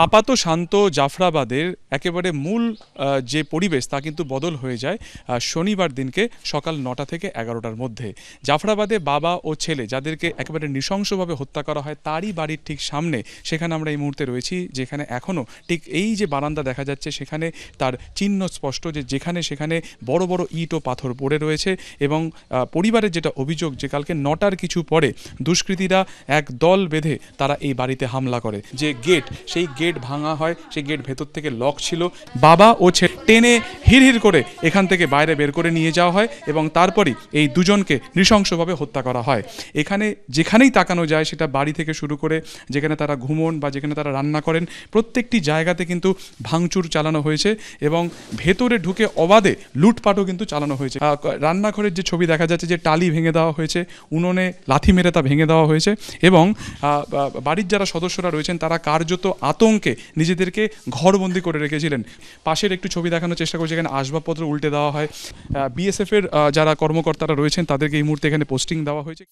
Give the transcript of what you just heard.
আপাত শান্ত জাফরাবাদের একেবারে মূল যে পরিবেশ তা কিন্তু বদল হয়ে যায় শনিবার দিনকে সকাল ৯টা থেকে ১১টার মধ্যে। জাফরাবাদে বাবা ও ছেলে যাদেরকে একেবারে নৃশংসভাবে হত্যা করা হয় তারই বাড়ির ঠিক সামনে সেখানে আমরা এই মুহূর্তে রয়েছি, যেখানে এখনও ঠিক এই যে বারান্দা দেখা যাচ্ছে সেখানে তার চিহ্ন স্পষ্ট, যে যেখানে সেখানে বড় বড় ইট ও পাথর পড়ে রয়েছে। এবং পরিবারের যেটা অভিযোগ যে কালকে ৯টার কিছু পরে দুষ্কৃতীরা এক দল বেঁধে তারা এই বাড়িতে হামলা করে। যে গেট, সেই গেট ভাঙা হয়, সেই গেট ভেতর থেকে লক ছিল। বাবা ও ছেলে টেনে হিড়হিড় করে এখান থেকে বাইরে বের করে নিয়ে যাওয়া হয় এবং তারপরই এই দুজনকে নৃশংসভাবে হত্যা করা হয়। এখানে যেখানেই তাকানো যায়, সেটা বাড়ি থেকে শুরু করে যেখানে তারা ঘুমন বা যেখানে তারা রান্না করেন, প্রত্যেকটি জায়গাতে কিন্তু ভাঙচুর চালানো হয়েছে এবং ভেতরে ঢুকে অবাধে লুটপাটও কিন্তু চালানো হয়েছে। রান্নাঘরের যে ছবি দেখা যাচ্ছে, যে টালি ভেঙে দেওয়া হয়েছে, উনুনে লাথি মেরে তা ভেঙে দেওয়া হয়েছে এবং বাড়ির যারা সদস্যরা রয়েছেন তারা কার্যত আতঙ্কে নিজেদেরকে ঘরবন্দি করে রেখেছিলেন। পাশের একটু ছবি দেখানোর চেষ্টা করছে, এখানে আসবাবপত্র উল্টে দেওয়া হয়। বিএসএফের যারা কর্মকর্তারা রয়েছেন তাদেরকে এই মুহূর্তে এখানে পোস্টিং দেওয়া হয়েছে।